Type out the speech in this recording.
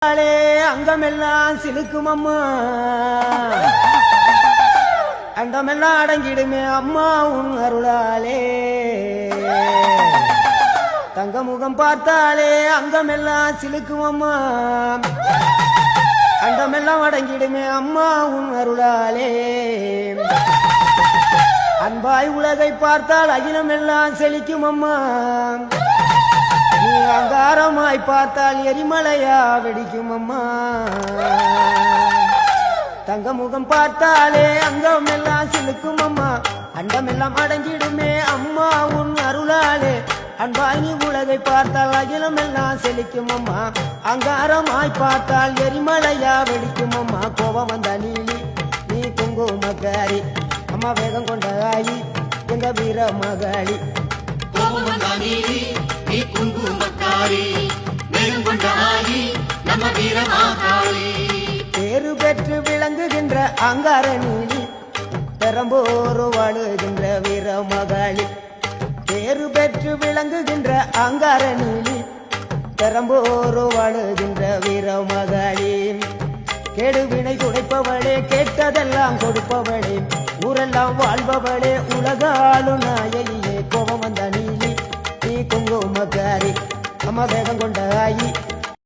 அங்கமெல்லாம் சிலுக்கும் அம்மா, அண்டமெல்லாம் அடங்கிடுமே அம்மா உன் அருளாலே. தங்க முகம் பார்த்தாலே அங்கமெல்லாம் சிலுக்கும் அம்மா, அண்டமெல்லாம் அடங்கிடுமே அம்மா உன் அருளாலே. அன்பாய் உலகை பார்த்தால் அகிலமெல்லாம் செழிக்கும் அம்மா, நீ அங்காரமாய் பார்த்தால் எரிமலையா வெடிக்கும் அம்மா. தங்க முகம் பார்த்தாலே அங்கம் எல்லாம் சிலுக்கும் அம்மா, அண்டமெல்லாம் அடங்கிடுமே அம்மா உன் அருளாலே. அன்பாய் நீ உலகை பார்த்தால் அகிலம் எல்லாம் செழிக்கும் அம்மா, அங்காரமாய் பார்த்தால் எரிமலையா வெடிக்கும் அம்மா. கோபம் வந்த நீலி நீ குங்குமக்காரி அம்மா, வேகம் கொண்ட ஆயி எங்க வீர மகாளி. கோபம் வந்த நீலி நீ குங்குமக்காரி, வேகம் கொண்ட ஆயி நம்ம வீர மகாளி. பேரு பெற்று விளங்குகின்ற அங்கார நீலி, பெரம்போரு வாழுகின்ற வீர மகாளி. பேரு பெற்று விளங்குகின்ற அங்கார நீலி, பெரம்போரு வாழுகின்ற வீர மகாளி. கெடுவினை துடைப்பவளே, கேட்டதெல்லாம் கொடுப்பவளே, ஊரெல்லாம் வாழ்பவளே, உலகாலும் நாயகியே. கோபம் வந்த நீலி நீ குங்குமக்காரி அம்மா, வேகம் கொண்ட ஆயி